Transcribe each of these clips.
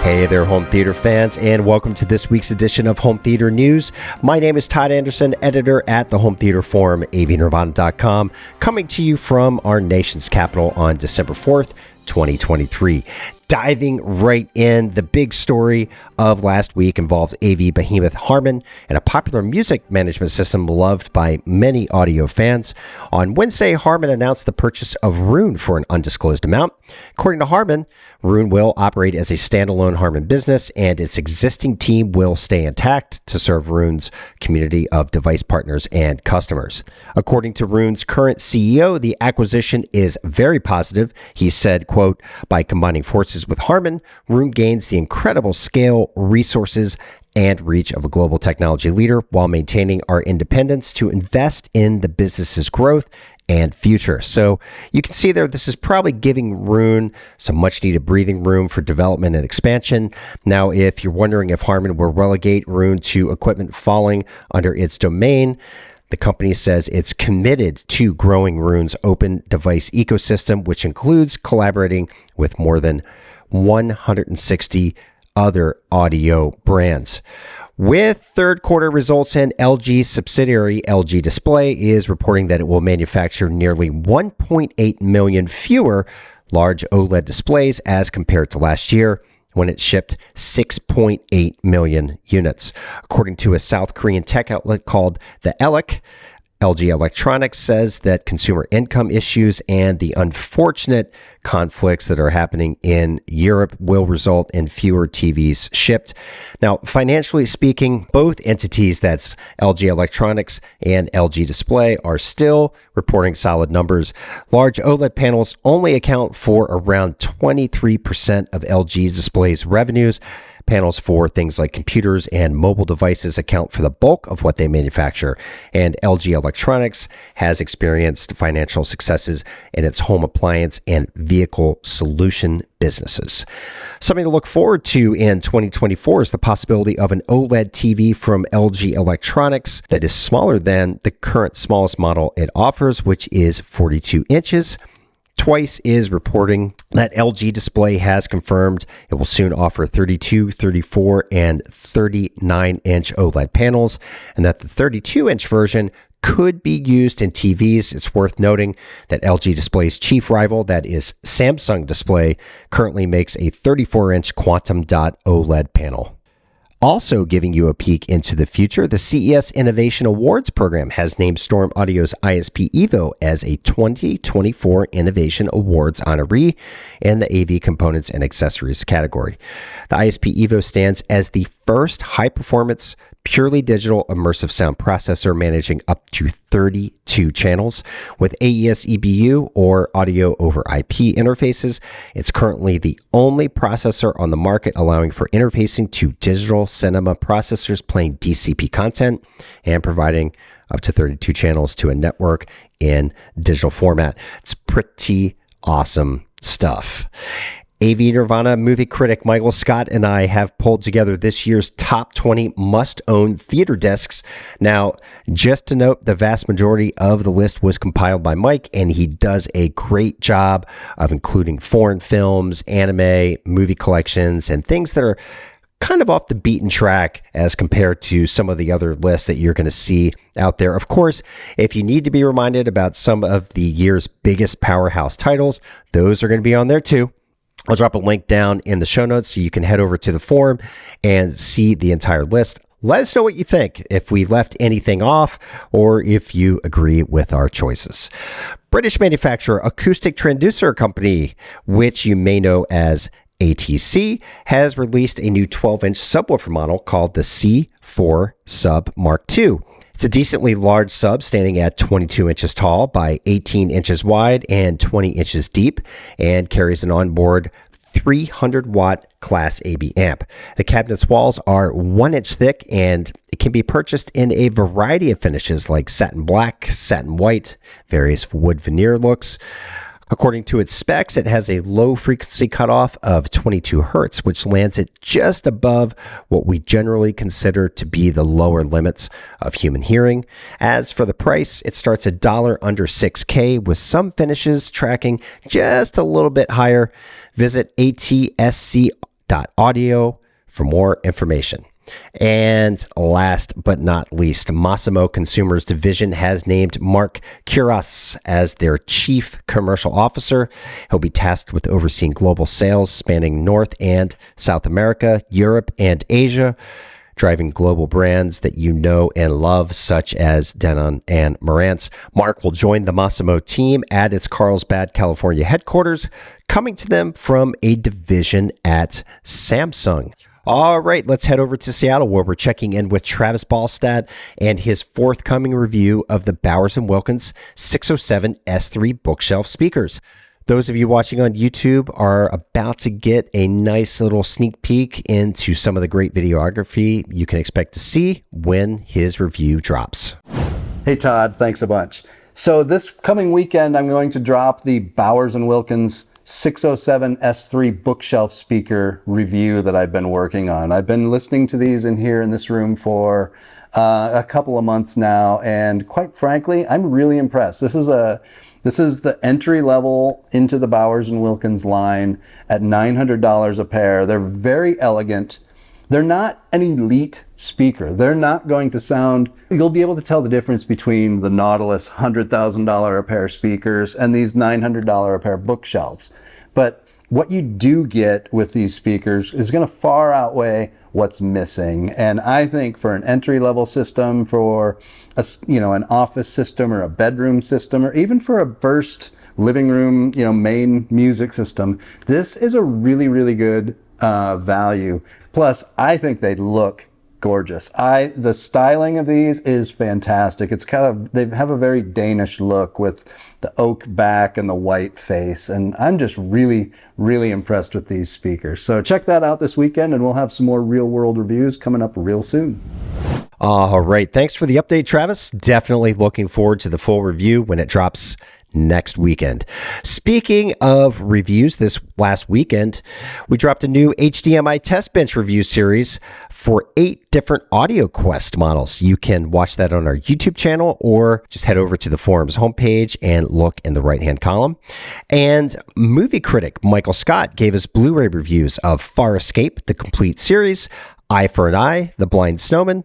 Hey there, home theater fans, and welcome to this week's edition of Home Theater News. My name is Todd Anderson, editor at the Home Theater Forum, avnirvana.com, coming to you from our nation's capital on December 4th, 2023. Diving right in, the big story of last week involves AV behemoth Harman and a popular music management system loved by many audio fans. On Wednesday, Harman announced the purchase of Roon for an undisclosed amount. According to Harman, Roon will operate as a standalone Harman business, and its existing team will stay intact to serve Roon's community of device partners and customers. According to Roon's current CEO, the acquisition is very positive. He said, quote, "By combining forces with Harman, Roon gains the incredible scale, resources, and reach of a global technology leader while maintaining our independence to invest in the business's growth and future." So you can see there, this is probably giving Roon some much needed breathing room for development and expansion. Now, if you're wondering if Harman will relegate Roon to equipment falling under its domain, the company says it's committed to growing Roon's open device ecosystem, which includes collaborating with more than 160 other audio brands. With third quarter results in, LG subsidiary LG Display is reporting that it will manufacture nearly 1.8 million fewer large OLED displays as compared to last year, when it shipped 6.8 million units. According to a South Korean tech outlet called The Elec, LG Electronics says that consumer income issues and the unfortunate conflicts that are happening in Europe will result in fewer TVs shipped. Now, financially speaking, both entities, that's LG Electronics and LG Display, are still reporting solid numbers. Large OLED panels only account for around 23% of LG Display's revenues. Panels for things like computers and mobile devices account for the bulk of what they manufacture, and LG Electronics has experienced financial successes in its home appliance and vehicle solution businesses. Something to look forward to in 2024 is the possibility of an OLED TV from LG Electronics that is smaller than the current smallest model it offers, which is 42 inches. Twice is reporting that LG Display has confirmed it will soon offer 32, 34, and 39-inch OLED panels, and that the 32-inch version could be used in TVs. It's worth noting that LG Display's chief rival, that is Samsung Display, currently makes a 34-inch quantum dot OLED panel. Also giving you a peek into the future, the CES Innovation Awards program has named Storm Audio's ISP Evo as a 2024 Innovation Awards honoree in the AV components and accessories category. The ISP Evo stands as the first high-performance, purely digital immersive sound processor managing up to 32 channels. With AES EBU, or audio over IP interfaces, it's currently the only processor on the market allowing for interfacing to digital cinema processors playing DCP content and providing up to 32 channels to a network in digital format. It's pretty awesome stuff. AV Nirvana movie critic Michael Scott and I have pulled together this year's top 20 must-own theater discs. Now, just to note, the vast majority of the list was compiled by Mike, and he does a great job of including foreign films, anime, movie collections, and things that are kind of off the beaten track as compared to some of the other lists that you're going to see out there. Of course, if you need to be reminded about some of the year's biggest powerhouse titles, those are going to be on there too. I'll drop a link down in the show notes so you can head over to the forum and see the entire list. Let us know what you think, if we left anything off or if you agree with our choices. British manufacturer Acoustic Transducer Company, which you may know as ATC, has released a new 12-inch subwoofer model called the C4 Sub Mark II. It's a decently large sub, standing at 22 inches tall by 18 inches wide and 20 inches deep, and carries an onboard 300-watt Class AB amp. The cabinet's walls are 1 inch thick, and it can be purchased in a variety of finishes like satin black, satin white, various wood veneer looks. According to its specs, it has a low frequency cutoff of 22 hertz, which lands it just above what we generally consider to be the lower limits of human hearing. As for the price, it starts $1 under $6K, with some finishes tracking just a little bit higher. Visit ATSC HTNR.audio for more information. And last but not least, Massimo Consumers Division has named Mark Curas as their Chief Commercial Officer. He'll be tasked with overseeing global sales spanning North and South America, Europe, and Asia, driving global brands that you know and love, such as Denon and Marantz. Mark will join the Massimo team at its Carlsbad, California headquarters, coming to them from a division at Samsung. All right, let's head over to Seattle, where we're checking in with Travis Ballstad and his forthcoming review of the Bowers & Wilkins 607 S3 bookshelf speakers. Those of you watching on YouTube are about to get a nice little sneak peek into some of the great videography you can expect to see when his review drops. Hey Todd, thanks a bunch. So this coming weekend, I'm going to drop the Bowers & Wilkins 607 S3 bookshelf speaker review that I've been working on. I've been listening to these in this room for a couple of months now, and quite frankly, I'm really impressed. This is the entry level into the Bowers & Wilkins line at $900 a pair. They're very elegant. They're not an elite speaker. They're not going to sound, you'll be able to tell the difference between the Nautilus $100,000 a pair speakers and these $900 a pair bookshelves. But what you do get with these speakers is going to far outweigh what's missing. And I think for an entry-level system, for an office system or a bedroom system, or even for a burst living room, main music system, this is a really, really good value. Plus, I think they look gorgeous. The styling of these is fantastic. It's they have a very Danish look with the oak back and the white face. And I'm just really, really impressed with these speakers. So check that out this weekend, and we'll have some more real world reviews coming up real soon. All right. Thanks for the update, Travis. Definitely looking forward to the full review when it drops next weekend. Speaking of reviews, this last weekend, we dropped a new HDMI test bench review series for 8 different AudioQuest models. You can watch that on our YouTube channel, or just head over to the forum's homepage and look in the right-hand column. And movie critic Michael Scott gave us Blu-ray reviews of Far Escape, the complete series, Eye for an Eye, The Blind Snowman,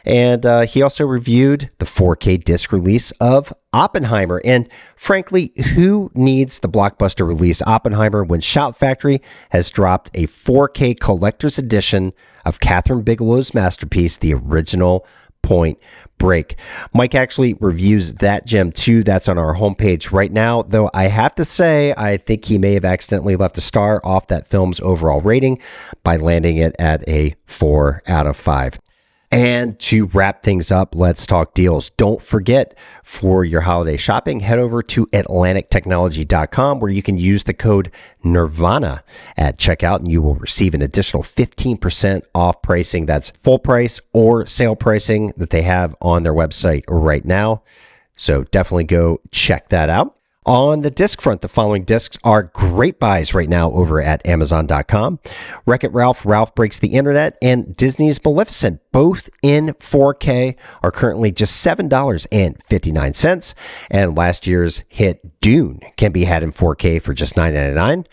and he also reviewed the 4K disc release of Oppenheimer. And frankly, who needs the blockbuster release Oppenheimer when Shout Factory has dropped a 4K collector's edition of Catherine Bigelow's masterpiece, the original Point Break? Mike actually reviews that gem too. That's on our homepage right now, though I have to say I think he may have accidentally left a star off that film's overall rating by landing it at a 4 out of 5. And to wrap things up, let's talk deals. Don't forget, for your holiday shopping, head over to atlantictechnology.com, where you can use the code Nirvana at checkout, and you will receive an additional 15% off pricing. That's full price or sale pricing that they have on their website right now. So definitely go check that out. On the disc front, the following discs are great buys right now over at Amazon.com. Wreck-It Ralph, Ralph Breaks the Internet, and Disney's Maleficent, both in 4K, are currently just $7.59. And last year's hit Dune can be had in 4K for just $9.99.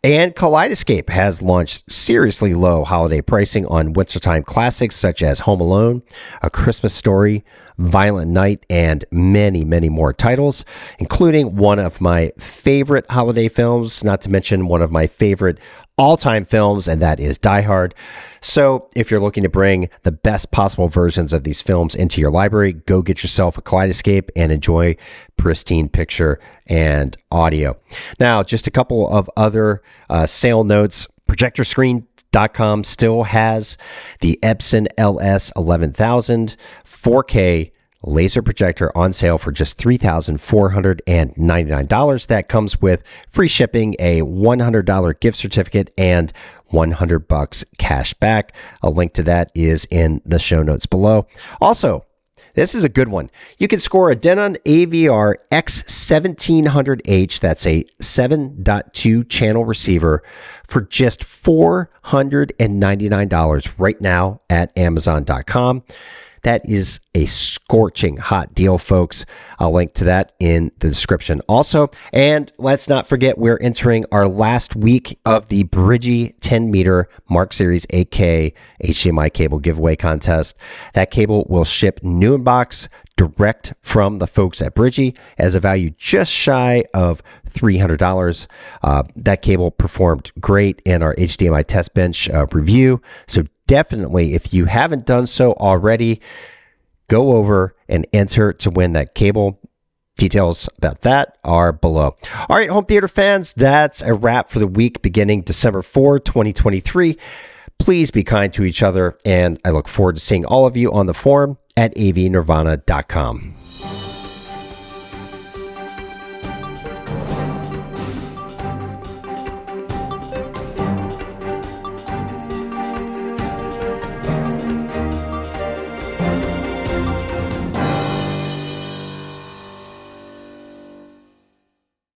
And Kaleidoscape has launched seriously low holiday pricing on wintertime classics such as Home Alone, A Christmas Story, Violent Night, and many, many more titles, including one of my favorite holiday films, not to mention one of my favorite all-time films, and that is Die Hard. So if you're looking to bring the best possible versions of these films into your library, go get yourself a Kaleidoscape and enjoy pristine picture and audio. Now, just a couple of other sale notes. ProjectorScreen.com still has the Epson LS 11000 4K laser projector on sale for just $3,499. That comes with free shipping, a $100 gift certificate, and $100 cash back. A link to that is in the show notes below. Also, this is a good one. You can score a Denon AVR X1700H, that's a 7.2 channel receiver, for just $499 right now at Amazon.com. That is a scorching hot deal, folks. I'll link to that in the description also. And let's not forget, we're entering our last week of the Bridgie 10-meter Mark Series 8K HDMI cable giveaway contest. That cable will ship new in box direct from the folks at Bridgie as a value just shy of $300. That cable performed great in our HDMI test bench review. So definitely, if you haven't done so already, go over and enter to win that cable. Details about that are below. All right, home theater fans, that's a wrap for the week beginning December 4, 2023. Please be kind to each other, and I look forward to seeing all of you on the forum at avnirvana.com.